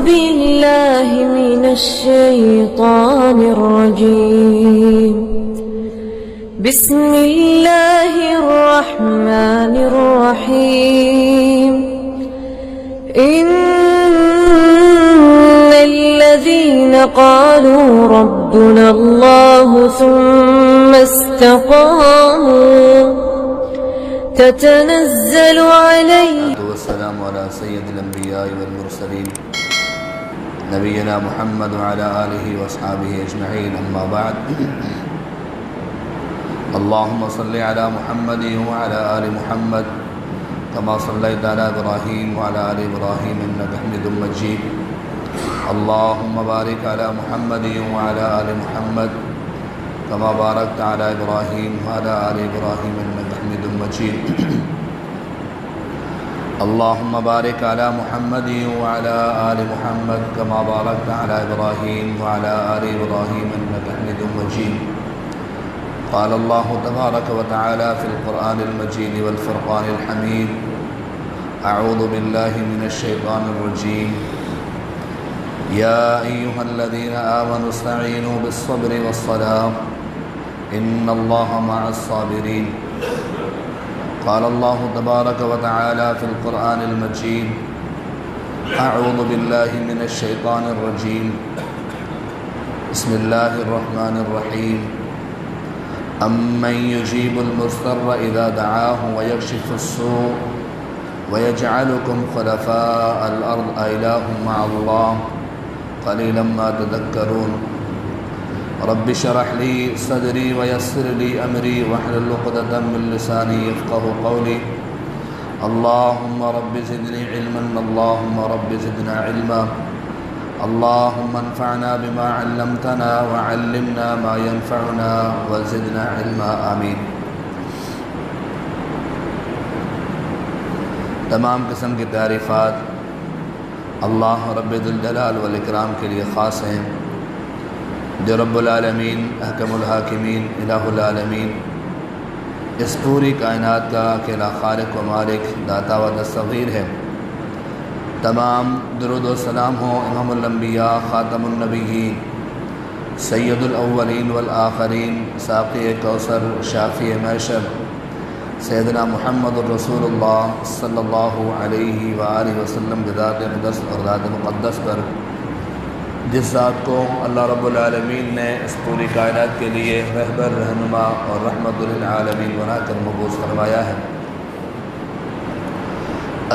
بالله من الشيطان الرجيم. بسم الله الرحمن الرحيم. إن الذين قالوا ربنا الله ثم استقاموا تتنزل عليهم والسلام على سيد الأنبياء والمرسلين نبينا محمد وعلى آله وأصحابه أجمعين. أما بعد، اللهم صل على محمد وعلى آل محمد كما صليت على إبراهيم وعلى آل إبراهيم إنك حميد مجيد. اللهم بارك على محمد وعلى آل محمد كما باركت على إبراهيم وعلى آل إبراهيم إنك حميد مجيد. اللهم بارك على محمد وعلى آل محمد كما باركت على إبراهيم وعلى آل إبراهيم إنك حميد مجيد. قال الله تبارك وتعالى في القرآن المجيد والفرقان الحميد: أعوذ بالله من الشيطان الرجيم. يا أيها الذين آمنوا استعينوا بالصبر والصلاة إن الله مع الصابرين. قال الله تبارك وتعالى في القرآن المجيد: أعوذ بالله من الشيطان الرجيم. بسم الله الرحمن الرحيم. أمن يجيب المضطر إذا دعاه ويكشف السوء ويجعلكم خلفاء الأرض أإله مع الله قليلا ما تذكرون. رب اشرح لي صدري ويسر لي أمري واحلل عقدة من لساني يفقهوا قولي. اللهم رب زدني علما، اللهم رب زدنا علما، اللهم انفعنا بما علمتنا وعلمنا ما ينفعنا وزدنا علما. آمین. تمام قسم کی تعریفات اللہ رب ذوالجلال والاکرام کے لیے خاص ہیں، جو رب العالمین، احکم الحاکمین، الہ العالمین، اس پوری کائنات کا اکیلا خالق و مالک، داتا و دستگیر ہے. تمام درود و سلام ہوں امام الانبیاء، خاتم النبیین، سید الاولین والآخرین، ساقی کوثر، شافی محشر، سیدنا محمد الرسول اللہ صلی اللہ علیہ وآلہ وسلم کے ذات اقدس اور ذات مقدس پر، جس ذات کو اللہ رب العالمین نے اس پوری کائنات کے لیے رہبر، رہنما اور رحمت للعالمین بنا کر مبعوث فرمایا ہے.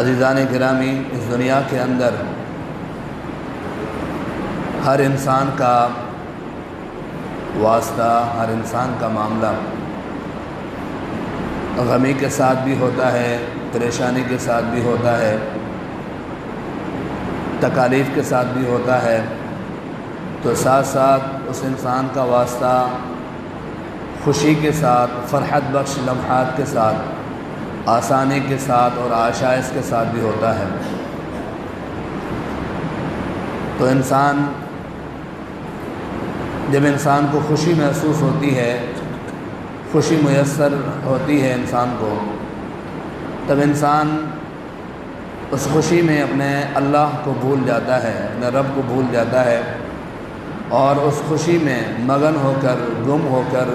عزیزان گرامی، اس دنیا کے اندر ہر انسان کا واسطہ، ہر انسان کا معاملہ غمی کے ساتھ بھی ہوتا ہے، پریشانی کے ساتھ بھی ہوتا ہے، تکالیف کے ساتھ بھی ہوتا ہے. تو ساتھ ساتھ اس انسان کا واسطہ خوشی کے ساتھ، فرحت بخش لمحات کے ساتھ، آسانی کے ساتھ اور آشائش کے ساتھ بھی ہوتا ہے. تو جب انسان کو خوشی محسوس ہوتی ہے، خوشی میسر ہوتی ہے انسان کو، تب انسان اس خوشی میں اپنے اللہ کو بھول جاتا ہے، اپنے رب کو بھول جاتا ہے، اور اس خوشی میں مگن ہو کر، گم ہو کر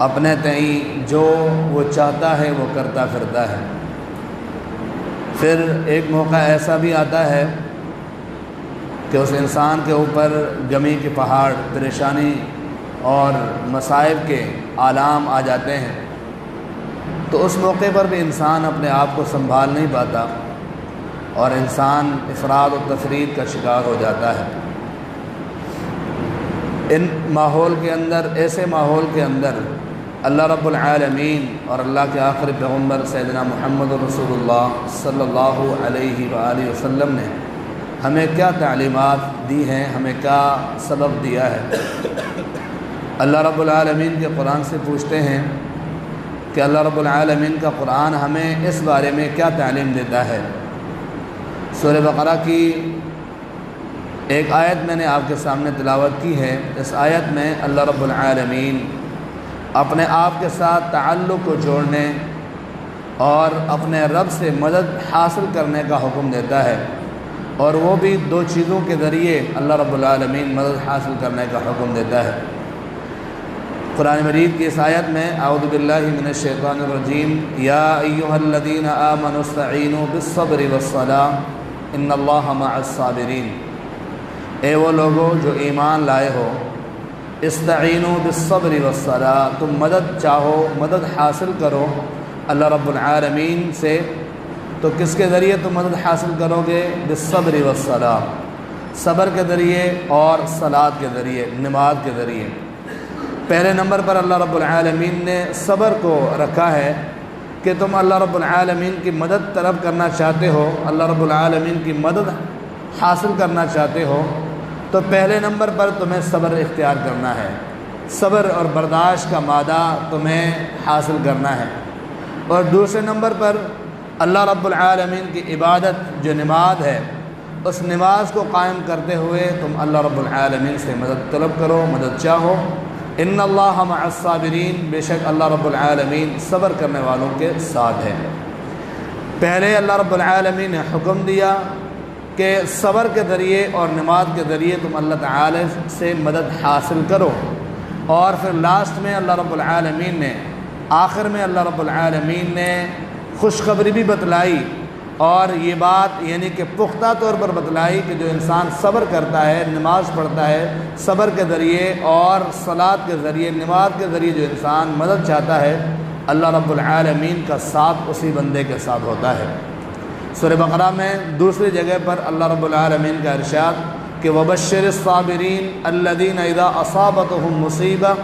اپنے تئیں جو وہ چاہتا ہے وہ کرتا پھرتا ہے. پھر ایک موقع ایسا بھی آتا ہے کہ اس انسان کے اوپر غمی کے پہاڑ، پریشانی اور مصائب کے آلام آ جاتے ہیں. تو اس موقع پر بھی انسان اپنے آپ کو سنبھال نہیں پاتا اور انسان افراد و تفرید کا شکار ہو جاتا ہے. ان ماحول کے اندر، ایسے ماحول کے اندر اللہ رب العالمین اور اللہ کے آخری پیغمبر سیدنا محمد رسول اللہ صلی اللہ علیہ وآلہ وسلم نے ہمیں کیا تعلیمات دی ہیں، ہمیں کیا سبق دیا ہے. اللہ رب العالمین کے قرآن سے پوچھتے ہیں کہ اللہ رب العالمین کا قرآن ہمیں اس بارے میں کیا تعلیم دیتا ہے. سورہ بقرہ کی ایک آیت میں نے آپ کے سامنے تلاوت کی ہے. اس آیت میں اللہ رب العالمین اپنے آپ کے ساتھ تعلق کو جوڑنے اور اپنے رب سے مدد حاصل کرنے کا حکم دیتا ہے. اور وہ بھی دو چیزوں کے ذریعے اللہ رب العالمین مدد حاصل کرنے کا حکم دیتا ہے۔ قرآن مجید کی اس آیت میں اعوذ باللہ من الشیطان الرجیم یا ایہا الذین آمنوا استعینوا بالصبر والصلاة ان اللہ مع الصابرین، اے وہ لوگوں جو ایمان لائے ہو، استعینوا بالصبر والصلاة، تم مدد چاہو، مدد حاصل کرو اللہ رب العالمین سے، تو کس کے ذریعے تم مدد حاصل کرو گے؟ بالصبر والصلاة، صبر کے ذریعے اور صلاۃ کے ذریعے، نماز کے ذریعے۔ پہلے نمبر پر اللہ رب العالمین نے صبر کو رکھا ہے کہ تم اللہ رب العالمین کی مدد طلب کرنا چاہتے ہو، اللہ رب العالمین کی مدد حاصل کرنا چاہتے ہو تو پہلے نمبر پر تمہیں صبر اختیار کرنا ہے، صبر اور برداشت کا مادہ تمہیں حاصل کرنا ہے۔ اور دوسرے نمبر پر اللہ رب العالمین کی عبادت جو نماز ہے، اس نماز کو قائم کرتے ہوئے تم اللہ رب العالمین سے مدد طلب کرو، مدد چاہو۔ ان اللہ مع الصابرین، بے شک اللہ رب العالمین صبر کرنے والوں کے ساتھ ہے۔ پہلے اللہ رب العالمین نے حکم دیا کہ صبر کے ذریعے اور نماز کے ذریعے تم اللہ تعالی سے مدد حاصل کرو، اور پھر لاسٹ میں اللہ رب العالمین نے، آخر میں اللہ رب العالمین نے خوشخبری بھی بتلائی، اور یہ بات یعنی کہ پختہ طور پر بتلائی کہ جو انسان صبر کرتا ہے، نماز پڑھتا ہے، صبر کے ذریعے اور صلاۃ کے ذریعے، نماز کے ذریعے جو انسان مدد چاہتا ہے، اللہ رب العالمین کا ساتھ اسی بندے کے ساتھ ہوتا ہے۔ سورہ بقرہ میں دوسری جگہ پر اللہ رب العالمین کا ارشاد کہ وَبَشِّرِ الصَّابِرِينَ الَّذِينَ إِذَا أَصَابَتْهُمْ مُصِيبَةٌ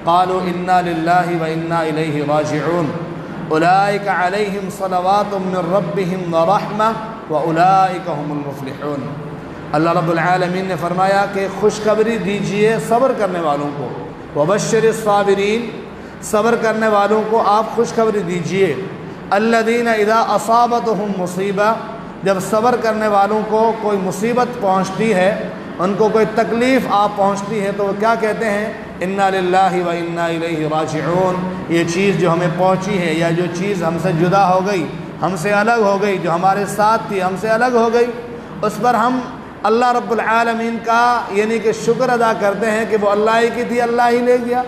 قَالُوا إِنَّا لِلَّهِ وَإِنَّا إِلَيْهِ رَاجِعُونَ اولئک علیہم صلوات من ربہم ورحمہ واولئک هم المفلحون۔ اللہ رب العالمین نے فرمایا کہ خوشخبری دیجئے صبر کرنے والوں کو، وبشر الصابرین، صبر کرنے والوں کو آپ خوشخبری دیجئے، الذین اذا اصابتہم مصیبہ، جب صبر کرنے والوں کو کوئی مصیبت پہنچتی ہے، ان کو کوئی تکلیف آپ پہنچتی ہے، تو وہ کیا کہتے ہیں؟ انا للہ و انا الیہ راجعون، یہ چیز جو ہمیں پہنچی ہے یا جو چیز ہم سے جدا ہو گئی، ہم سے الگ ہو گئی، جو ہمارے ساتھ تھی ہم سے الگ ہو گئی، اس پر ہم اللہ رب العالمین کا یعنی کہ شکر ادا کرتے ہیں کہ وہ اللہ ہی کی تھی، اللہ ہی لے گیا۔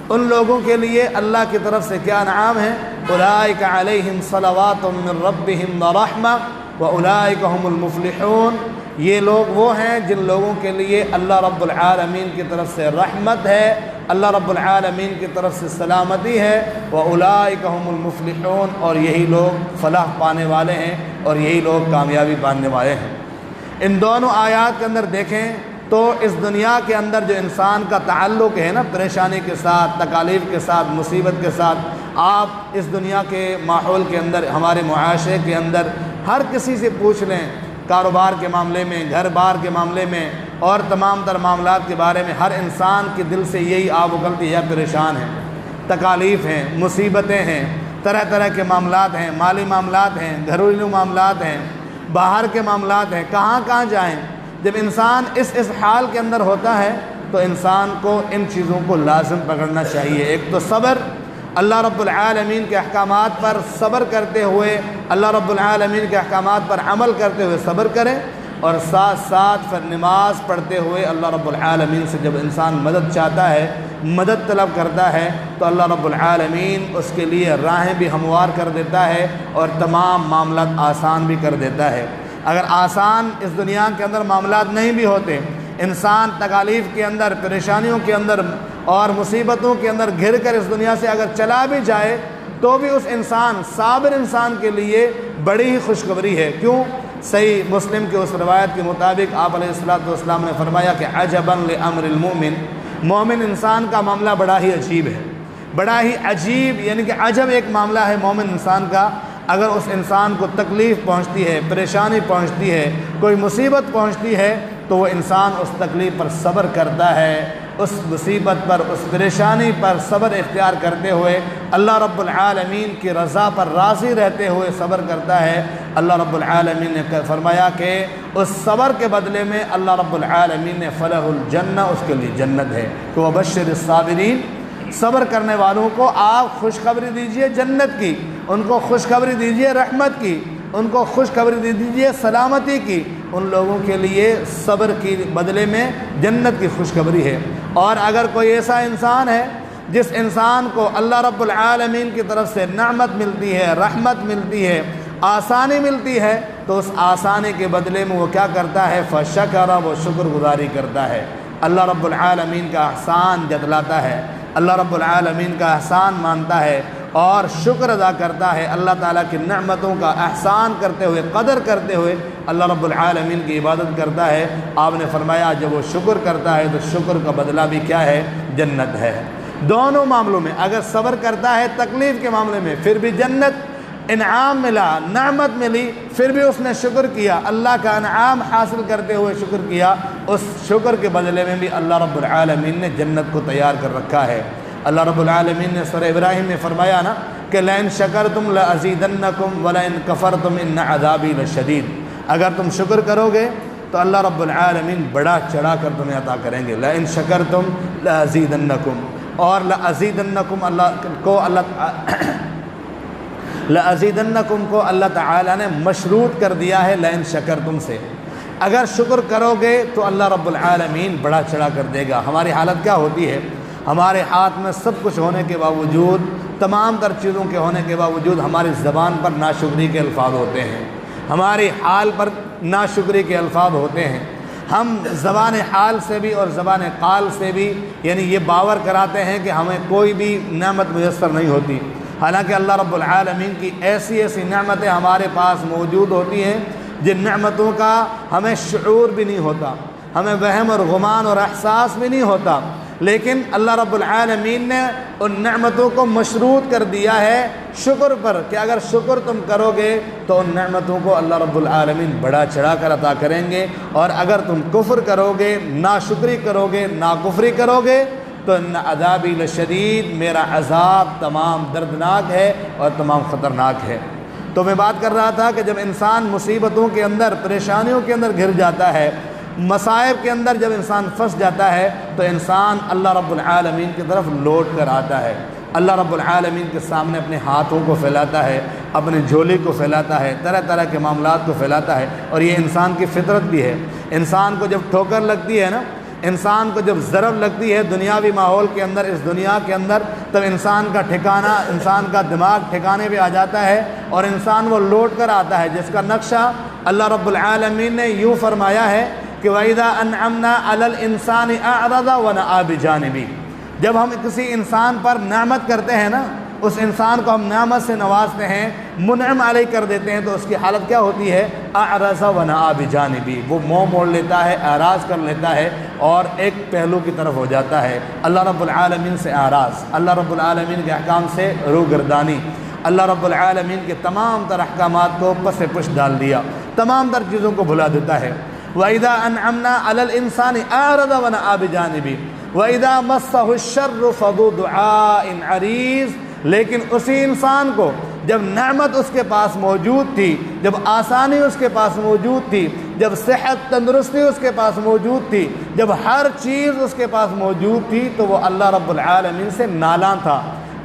ان لوگوں کے لیے اللہ کی طرف سے کیا انعام ہے؟ اولئک علیہم صلوات من ربہم ورحمہ واولئک هم المفلحون، یہ لوگ وہ ہیں جن لوگوں کے لیے اللہ رب العالمین کی طرف سے رحمت ہے، اللہ رب العالمین کی طرف سے سلامتی ہے، وَأُولَئِكَ هُمُ الْمُفْلِحُونَ، اور یہی لوگ فلاح پانے والے ہیں اور یہی لوگ کامیابی پانے والے ہیں۔ ان دونوں آیات کے اندر دیکھیں تو اس دنیا کے اندر جو انسان کا تعلق ہے نا پریشانی کے ساتھ، تکالیف کے ساتھ، مصیبت کے ساتھ، آپ اس دنیا کے ماحول کے اندر، ہمارے معاشرے کے اندر ہر کسی سے پوچھ لیں، کاروبار کے معاملے میں، گھر بار کے معاملے میں اور تمام تر معاملات کے بارے میں ہر انسان کے دل سے یہی آب اگلتی ہے، پریشان ہیں، تکالیف ہیں، مصیبتیں ہیں، طرح طرح کے معاملات ہیں، مالی معاملات ہیں، گھریلو معاملات ہیں، باہر کے معاملات ہیں، کہاں کہاں جائیں۔ جب انسان اس حال کے اندر ہوتا ہے تو انسان کو ان چیزوں کو لازم پکڑنا چاہیے۔ ایک تو صبر، اللہ رب العالمین کے احکامات پر صبر کرتے ہوئے، اللہ رب العالمین کے احکامات پر عمل کرتے ہوئے صبر کریں، اور ساتھ ساتھ پھر نماز پڑھتے ہوئے اللہ رب العالمین سے جب انسان مدد چاہتا ہے، مدد طلب کرتا ہے، تو اللہ رب العالمین اس کے لیے راہیں بھی ہموار کر دیتا ہے اور تمام معاملات آسان بھی کر دیتا ہے۔ اگر آسان اس دنیا کے اندر معاملات نہیں بھی ہوتے، انسان تکالیف کے اندر، پریشانیوں کے اندر اور مصیبتوں کے اندر گھر کر اس دنیا سے اگر چلا بھی جائے تو بھی اس انسان، صابر انسان کے لیے بڑی ہی خوشخبری ہے۔ کیوں؟ صحیح مسلم کے اس روایت کے مطابق آپ علیہ الصلوۃ والسلام نے فرمایا کہ عجبا لامر المؤمن، مومن انسان کا معاملہ بڑا ہی عجیب ہے، بڑا ہی عجیب، یعنی کہ عجب ایک معاملہ ہے مومن انسان کا۔ اگر اس انسان کو تکلیف پہنچتی ہے، پریشانی پہنچتی ہے، کوئی مصیبت پہنچتی ہے تو وہ انسان اس تکلیف پر صبر کرتا ہے، اس مصیبت پر، اس پریشانی پر صبر اختیار کرتے ہوئے اللہ رب العالمین کی رضا پر راضی رہتے ہوئے صبر کرتا ہے۔ اللہ رب العالمین نے فرمایا کہ اس صبر کے بدلے میں اللہ رب العالمین نے فلح الجنہ، اس کے لیے جنت ہے۔ تو وبشر الصابرین، صبر کرنے والوں کو آپ خوشخبری دیجئے جنت کی، ان کو خوشخبری دیجئے رحمت کی، ان کو خوشخبری دے دیجئے سلامتی کی، ان لوگوں کے لیے صبر کی بدلے میں جنت کی خوشخبری ہے۔ اور اگر کوئی ایسا انسان ہے جس انسان کو اللہ رب العالمین کی طرف سے نعمت ملتی ہے، رحمت ملتی ہے، آسانی ملتی ہے، تو اس آسانی کے بدلے میں وہ کیا کرتا ہے؟ فشکر، وہ شکر گزاری کرتا ہے، اللہ رب العالمین کا احسان جتلاتا ہے، اللہ رب العالمین کا احسان مانتا ہے اور شکر ادا کرتا ہے، اللہ تعالیٰ کی نعمتوں کا احسان کرتے ہوئے، قدر کرتے ہوئے اللہ رب العالمین کی عبادت کرتا ہے۔ آپ نے فرمایا جب وہ شکر کرتا ہے تو شکر کا بدلہ بھی کیا ہے؟ جنت ہے۔ دونوں معاملوں میں، اگر صبر کرتا ہے تکلیف کے معاملے میں پھر بھی جنت، انعام ملا، نعمت ملی، پھر بھی اس نے شکر کیا، اللہ کا انعام حاصل کرتے ہوئے شکر کیا، اس شکر کے بدلے میں بھی اللہ رب العالمین نے جنت کو تیار کر رکھا ہے۔ اللہ رب العالمین نے سورہ ابراہیم میں فرمایا نا کہ لَإِن شَكَرْتُمْ لَأَزِيدَنَّكُمْ وَلَإِن كَفَرْتُمْ إِنَّ عَذَابِي لَشَدِيدٌ، اگر تم شکر کرو گے تو اللہ رب العالمین بڑا چڑھا کر تمہیں عطا کریں گے۔ لَإِن شَكَرْتُمْ لَأَزِيدَنَّكُمْ، اور لَأَزِيدَنَّكُمْ لَأَزِيدَنَّكُمْ کو اللہ تعالیٰ نے مشروط کر دیا ہے لَإِن شَكَرْتُمْ سے، اگر شکر کرو گے تو اللہ رب العالمین بڑا چڑھا کر دے گا۔ ہماری حالت کیا ہوتی ہے؟ ہمارے ہاتھ میں سب کچھ ہونے کے باوجود، تمام تر چیزوں کے ہونے کے باوجود ہماری زبان پر ناشکری کے الفاظ ہوتے ہیں، ہماری حال پر ناشکری کے الفاظ ہوتے ہیں۔ ہم زبان حال سے بھی اور زبان قال سے بھی یعنی یہ باور کراتے ہیں کہ ہمیں کوئی بھی نعمت میسر نہیں ہوتی، حالانکہ اللہ رب العالمین کی ایسی ایسی نعمتیں ہمارے پاس موجود ہوتی ہیں جن نعمتوں کا ہمیں شعور بھی نہیں ہوتا، ہمیں وہم اور گمان اور احساس بھی نہیں ہوتا، لیکن اللہ رب العالمین نے ان نعمتوں کو مشروط کر دیا ہے شکر پر کہ اگر شکر تم کرو گے تو ان نعمتوں کو اللہ رب العالمین بڑا چڑھا کر عطا کریں گے، اور اگر تم کفر کرو گے، ناشکری کرو گے، ناکفری کرو گے تو ان عذابی لشدید، میرا عذاب تمام دردناک ہے اور تمام خطرناک ہے۔ تو میں بات کر رہا تھا کہ جب انسان مصیبتوں کے اندر، پریشانیوں کے اندر گھر جاتا ہے، مصائب کے اندر جب انسان پھنس جاتا ہے تو انسان اللہ رب العالمین کی طرف لوٹ کر آتا ہے، اللہ رب العالمین کے سامنے اپنے ہاتھوں کو پھیلاتا ہے، اپنے جھولی کو پھیلاتا ہے، طرح طرح کے معاملات کو پھیلاتا ہے، اور یہ انسان کی فطرت بھی ہے۔ انسان کو جب ٹھوکر لگتی ہے نا، انسان کو جب ضرب لگتی ہے دنیاوی ماحول کے اندر، اس دنیا کے اندر، تب انسان کا ٹھکانہ، انسان کا دماغ ٹھکانے پہ آ جاتا ہے اور انسان وہ لوٹ کر آتا ہے، جس کا نقشہ اللہ رب العالمین نے یوں فرمایا ہے کہ وَإِذَا أَنْعَمْنَا عَلَى الْإِنسَانِ أَعْرَضَ وَنَأَىٰ بِجَانِبِهِ، جب ہم کسی انسان پر نعمت کرتے ہیں نا، اس انسان کو ہم نعمت سے نوازتے ہیں، منعم علیہ کر دیتے ہیں، تو اس کی حالت کیا ہوتی ہے؟ اعرض ونأى بجانبی، وہ منہ موڑ لیتا ہے، اعراض کر لیتا ہے اور ایک پہلو کی طرف ہو جاتا ہے۔ اللہ رب العالمین سے اعراض، اللہ رب العالمین کے احکام سے روگردانی، اللہ رب العالمین کے تمام تر احکامات کو پس پش ڈال دیا، تمام تر چیزوں کو بھلا دیتا ہے۔ وَإِذَا أَنْعَمْنَا عَلَى الْإِنسَانِ أَعْرَضَ وَنَأَىٰ بِجَانِبِهِ وَإِذَا مَسَّهُ الشَّرُّ فَذُو دُعَاءٍ عَرِيضٍ، لیکن اسی انسان کو جب نعمت اس کے پاس موجود تھی، جب آسانی اس کے پاس موجود تھی، جب صحت تندرستی اس کے پاس موجود تھی، جب ہر چیز اس کے پاس موجود تھی، تو وہ اللہ رب العالمین سے نالاں تھا،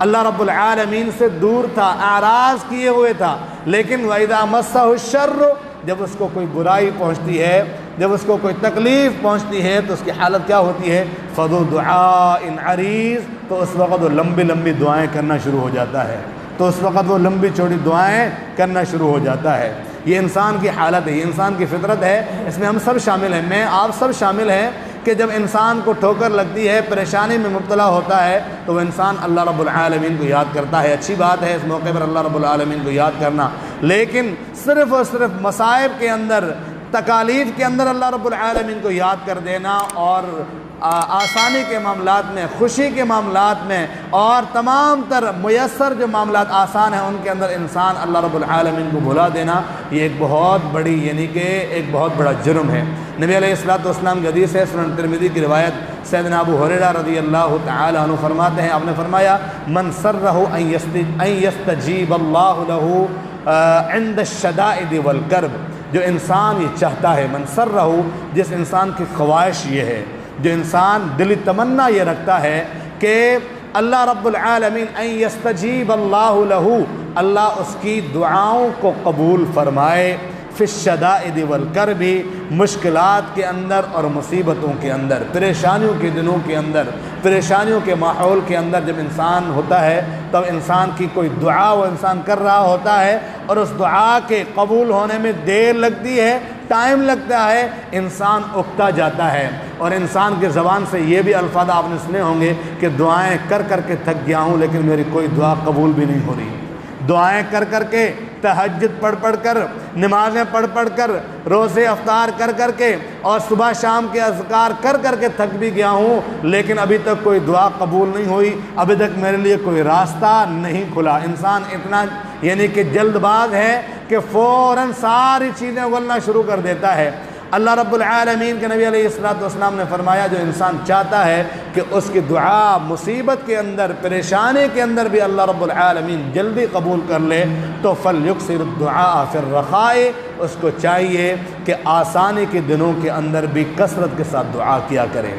اللہ رب العالمین سے دور تھا، اعراض کیے ہوئے تھا۔ لیکن وَإِذَا مَسَّهُ الشَّرُّ، جب اس کو کوئی برائی پہنچتی ہے، جب اس کو کوئی تکلیف پہنچتی ہے، تو اس کی حالت کیا ہوتی ہے؟ فَذُو دُعَاءٍ عَرِيضٍ، تو اس وقت وہ لمبی لمبی دعائیں کرنا شروع ہو جاتا ہے، تو اس وقت وہ لمبی چوڑی دعائیں کرنا شروع ہو جاتا ہے۔ یہ انسان کی حالت ہے، یہ انسان کی فطرت ہے، اس میں ہم سب شامل ہیں، میں آپ سب شامل ہیں کہ جب انسان کو ٹھوکر لگتی ہے، پریشانی میں مبتلا ہوتا ہے، تو وہ انسان اللہ رب العالمین کو یاد کرتا ہے۔ اچھی بات ہے اس موقع پر اللہ رب العالمین کو یاد کرنا، لیکن صرف اور صرف مصائب کے اندر، تکالیف کے اندر اللہ رب العالمین کو یاد کر دینا، اور آسانی کے معاملات میں، خوشی کے معاملات میں، اور تمام تر میسر جو معاملات آسان ہیں ان کے اندر انسان اللہ رب العالمین کو بھلا دینا، یہ ایک بہت بڑی یعنی کہ ایک بہت بڑا جرم ہے۔ نبی علیہ الصلوۃ والسلام کی حدیث ہے، سنن ترمذی کی روایت، سیدنا ابو ہریرہ رضی اللہ تعالی عنہ فرماتے ہیں، آپ نے فرمایا من سرہ ان یستجیب اللہ لہ عند الشدائد والکرب، جو انسان یہ چاہتا ہے، من سرہ، جس انسان کی خواہش یہ ہے، جو انسان دلی تمنا یہ رکھتا ہے کہ اللہ رب العالمین ان یستجیب اللہ لہ، اللہ اس کی دعاؤں کو قبول فرمائے، فی الشدائد والکرب، مشکلات کے اندر اور مصیبتوں کے اندر، پریشانیوں کے دنوں کے اندر، پریشانیوں کے ماحول کے اندر جب انسان ہوتا ہے تب انسان کی کوئی دعا وہ انسان کر رہا ہوتا ہے اور اس دعا کے قبول ہونے میں دیر لگتی ہے، ٹائم لگتا ہے، انسان اکتا جاتا ہے۔ اور انسان کی زبان سے یہ بھی الفاظ آپ نے سنے ہوں گے کہ دعائیں کر کر کے تھک گیا ہوں لیکن میری کوئی دعا قبول بھی نہیں ہو رہی، دعائیں کر کر کے، تہجد پڑھ پڑھ کر، نمازیں پڑھ پڑھ کر، روزے افطار کر کر کے اور صبح شام کے اذکار کر کر کے تھک بھی گیا ہوں لیکن ابھی تک کوئی دعا قبول نہیں ہوئی، ابھی تک میرے لیے کوئی راستہ نہیں کھلا۔ انسان اتنا یعنی کہ جلد باز ہے کہ فوراً ساری چیزیں اگلنا شروع کر دیتا ہے۔ اللہ رب العالمین کے نبی علیہ السلام نے فرمایا جو انسان چاہتا ہے کہ اس کی دعا مصیبت کے اندر، پریشانی کے اندر بھی اللہ رب العالمین جلدی قبول کر لے تو فلیکثر الدعاء فی الرخاء، اس کو چاہیے کہ آسانی کے دنوں کے اندر بھی کثرت کے ساتھ دعا کیا کرے،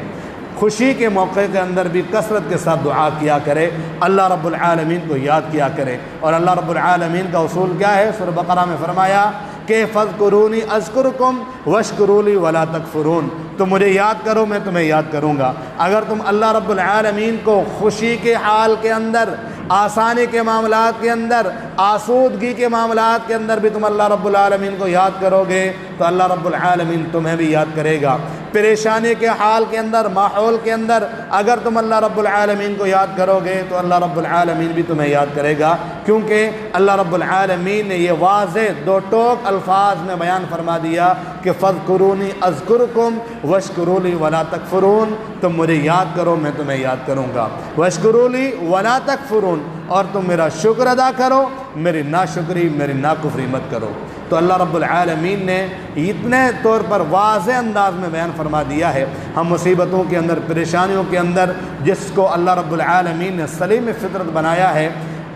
خوشی کے موقع کے اندر بھی کثرت کے ساتھ دعا کیا کرے، اللہ رب العالمین کو یاد کیا کرے۔ اور اللہ رب العالمین کا اصول کیا ہے؟ سورہ بقرہ میں فرمایا کہ فاذکرونی اذکرکم واشکروا لی ولا تکفرون، تم مجھے یاد کرو میں تمہیں یاد کروں گا۔ اگر تم اللہ رب العالمین کو خوشی کے حال کے اندر، آسانی کے معاملات کے اندر، آسودگی کے معاملات کے اندر بھی تم اللہ رب العالمین کو یاد کرو گے تو اللہ رب العالمین تمہیں بھی یاد کرے گا۔ پریشانی کے حال کے اندر، ماحول کے اندر اگر تم اللہ رب العالمین کو یاد کرو گے تو اللہ رب العالمین بھی تمہیں یاد کرے گا، کیونکہ اللہ رب العالمین نے یہ واضح دو ٹوک الفاظ میں بیان فرما دیا کہ فاذکرونی اذکرکم واشکروا لی ولا تکفرون، تم مجھے یاد کرو میں تمہیں یاد کروں گا، واشکروا لی ولا تکفرون، اور تم میرا شکر ادا کرو، میری ناشکری، میری ناکفری مت کرو۔ تو اللہ رب العالمین نے اتنے طور پر واضح انداز میں بیان فرما دیا ہے۔ ہم مصیبتوں کے اندر، پریشانیوں کے اندر جس کو اللہ رب العالمین نے سلیم فطرت بنایا ہے،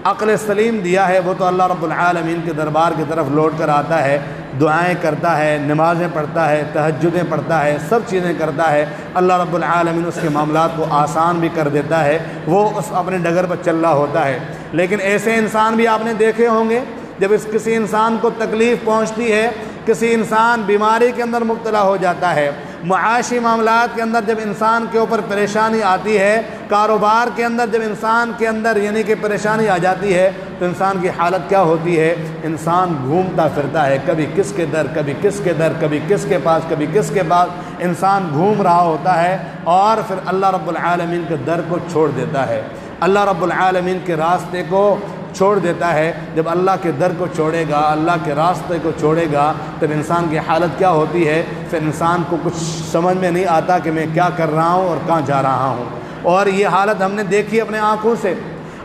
عقل سلیم دیا ہے، وہ تو اللہ رب العالمین کے دربار کی طرف لوٹ کر آتا ہے، دعائیں کرتا ہے، نمازیں پڑھتا ہے، تہجدیں پڑھتا ہے، سب چیزیں کرتا ہے۔ اللہ رب العالمین اس کے معاملات کو آسان بھی کر دیتا ہے، وہ اس اپنے ڈگر پر چل رہا ہوتا ہے۔ لیکن ایسے انسان بھی آپ نے دیکھے ہوں گے جب کسی انسان کو تکلیف پہنچتی ہے، کسی انسان بیماری کے اندر مبتلا ہو جاتا ہے، معاشی معاملات کے اندر جب انسان کے اوپر پریشانی آتی ہے، کاروبار کے اندر جب انسان کے اندر یعنی کہ پریشانی آ جاتی ہے تو انسان کی حالت کیا ہوتی ہے؟ انسان گھومتا پھرتا ہے، کبھی کس کے در، کبھی کس کے در، کبھی کس کے پاس، کبھی کس کے پاس، انسان گھوم رہا ہوتا ہے اور پھر اللہ رب العالمین کے در کو چھوڑ دیتا ہے، اللہ رب العالمین کے راستے کو چھوڑ دیتا ہے۔ جب اللہ کے در کو چھوڑے گا، اللہ کے راستے کو چھوڑے گا تب انسان کی حالت کیا ہوتی ہے؟ پھر انسان کو کچھ سمجھ میں نہیں آتا کہ میں کیا کر رہا ہوں اور کہاں جا رہا ہوں۔ اور یہ حالت ہم نے دیکھی اپنے آنکھوں سے،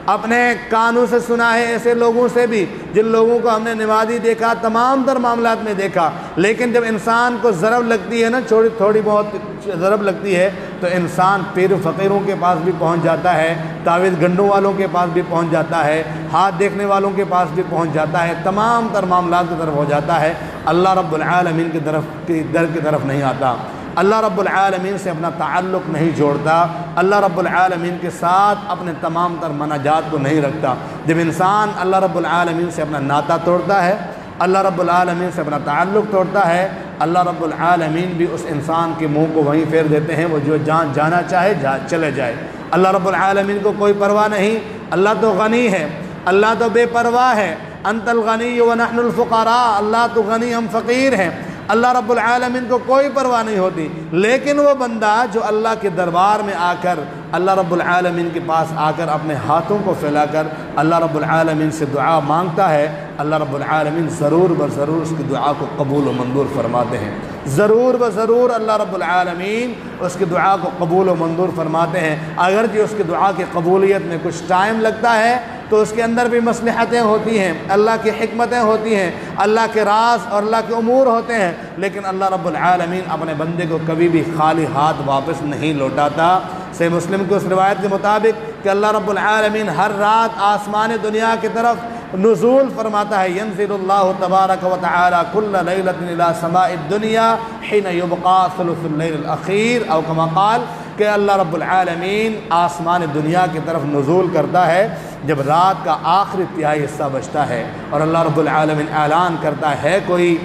اپنے کانوں سے سنا ہے، ایسے لوگوں سے بھی جن لوگوں کو ہم نے نمازی دیکھا، تمام تر معاملات میں دیکھا، لیکن جب انسان کو ضرب لگتی ہے نا، تھوڑی بہت ضرب لگتی ہے تو انسان پیر فقیروں کے پاس بھی پہنچ جاتا ہے، تعویذ گنڈوں والوں کے پاس بھی پہنچ جاتا ہے، ہاتھ دیکھنے والوں کے پاس بھی پہنچ جاتا ہے، تمام تر معاملات کی طرف ہو جاتا ہے، اللہ رب العالمین کی در کی طرف نہیں آتا، اللہ رب العالمین سے اپنا تعلق نہیں جوڑتا، اللہ رب العالمین کے ساتھ اپنے تمام تر مناجات کو نہیں رکھتا۔ جب انسان اللہ رب العالمین سے اپنا ناطہ توڑتا ہے، اللہ رب العالمین سے اپنا تعلق توڑتا ہے، اللہ رب العالمین بھی اس انسان کے منہ کو وہیں پھیر دیتے ہیں، وہ جو جانا چاہے چلے جائے۔ اللہ رب العالمین کو کوئی پرواہ نہیں، اللہ تو غنی ہے، اللہ تو بے پرواہ ہے، انت الغنی ونحن الفقراء، اللہ تو غنی ہم فقیر ہیں، اللہ رب العالمین کو کوئی پرواہ نہیں ہوتی۔ لیکن وہ بندہ جو اللہ کے دربار میں آ کر، اللہ رب العالمین کے پاس آ کر اپنے ہاتھوں کو پھیلا کر اللہ رب العالمین سے دعا مانگتا ہے، اللہ رب العالمین ضرور بضرور اس کی دعا کو قبول و منظور فرماتے ہیں، ضرور بضرور اللہ رب العالمین اس کی دعا کو قبول و منظور فرماتے ہیں۔ اگرچہ اس کی دعا کی قبولیت میں کچھ ٹائم لگتا ہے تو اس کے اندر بھی مصلحتیں ہوتی ہیں، اللہ کی حکمتیں ہوتی ہیں، اللہ کے راز اور اللہ کے امور ہوتے ہیں، لیکن اللہ رب العالمین اپنے بندے کو کبھی بھی خالی ہاتھ واپس نہیں لوٹاتا۔ صحیح مسلم کی اس روایت کے مطابق کہ اللہ رب العالمین ہر رات آسمان دنیا کی طرف نزول فرماتا ہے، ینزل اللہ تبارک و تعالی کل لیلۃ الی سماء الدنیا حین یبقى ثلث اللیل الاخیر، او کما قال کہ اللہ رب العالمین آسمان دنیا کی طرف نزول کرتا ہے جب رات کا آخری تہائی حصہ بچتا ہے، اور اللہ رب العالمین اعلان کرتا ہے کوئی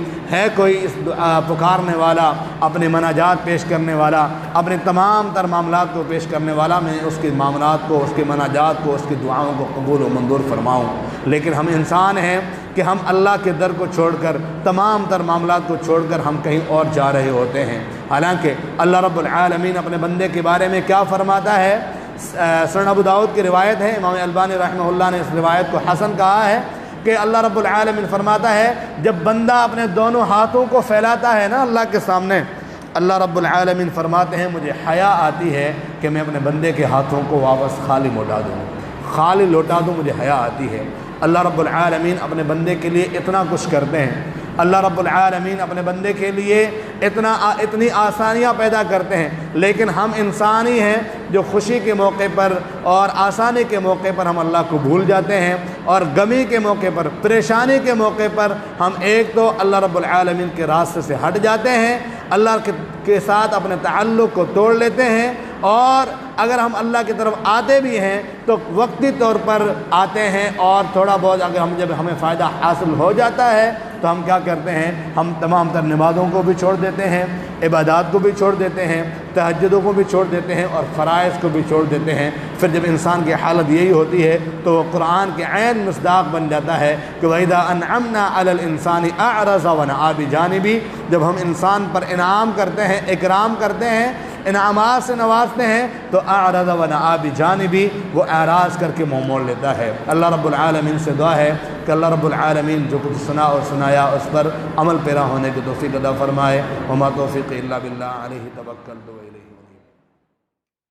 اس پکارنے والا، اپنے مناجات پیش کرنے والا، اپنے تمام تر معاملات کو پیش کرنے والا، میں اس کے معاملات کو، اس کے مناجات کو، اس کی دعاؤں کو قبول و منظور فرماؤں۔ لیکن ہم انسان ہیں کہ ہم اللہ کے در کو چھوڑ کر، تمام تر معاملات کو چھوڑ کر ہم کہیں اور جا رہے ہوتے ہیں۔ حالانکہ اللہ رب العالمین اپنے بندے کے بارے میں کیا فرماتا ہے؟ سنن ابو داؤد کی روایت ہے، امام البانی رحمہ اللہ نے اس روایت کو حسن کہا ہے کہ اللہ رب العالمین فرماتا ہے جب بندہ اپنے دونوں ہاتھوں کو پھیلاتا ہے نا اللہ کے سامنے، اللہ رب العالمین فرماتے ہیں مجھے حیا آتی ہے کہ میں اپنے بندے کے ہاتھوں کو واپس خالی لوٹا دوں، مجھے حیا آتی ہے۔ اللہ رب العالمین اپنے بندے کے لیے اتنا کچھ کرتے ہیں، اللہ رب العالمین اپنے بندے کے لیے اتنی آسانیاں پیدا کرتے ہیں، لیکن ہم انسان ہی ہیں جو خوشی کے موقع پر اور آسانی کے موقع پر ہم اللہ کو بھول جاتے ہیں، اور غمی کے موقع پر، پریشانی کے موقع پر ہم ایک تو اللہ رب العالمین کے راستے سے ہٹ جاتے ہیں، اللہ کے ساتھ اپنے تعلق کو توڑ لیتے ہیں، اور اگر ہم اللہ کی طرف آتے بھی ہیں تو وقتی طور پر آتے ہیں، اور تھوڑا بہت اگر جب ہمیں فائدہ حاصل ہو جاتا ہے تو ہم کیا کرتے ہیں، ہم تمام تر نمازوں کو بھی چھوڑ دیتے ہیں، عبادات کو بھی چھوڑ دیتے ہیں، تہجدوں کو بھی چھوڑ دیتے ہیں، اور فرائض کو بھی چھوڑ دیتے ہیں۔ پھر جب انسان کی حالت یہی ہوتی ہے تو وہ قرآن کے عین مصداق بن جاتا ہے کہ وَإِذَا أَنْعَمْنَا عَلَى الْإِنسَانِ أَعْرَضَ وَنَأَىٰ بِجَانِبِهِ، جب ہم انسان پر انعام کرتے ہیں، اکرام کرتے ہیں، انعامات سے نوازتے ہیں تو اعرض ونأىٰ بجانبی، وہ اعراض کر کے منہ موڑ لیتا ہے۔ اللہ رب العالمین سے دعا ہے کہ اللہ رب العالمین جو کچھ سنا اور سنایا اس پر عمل پیرا ہونے کی توفیق عطا فرمائے۔ وما توفیق الا باللہ علیہ توکلت۔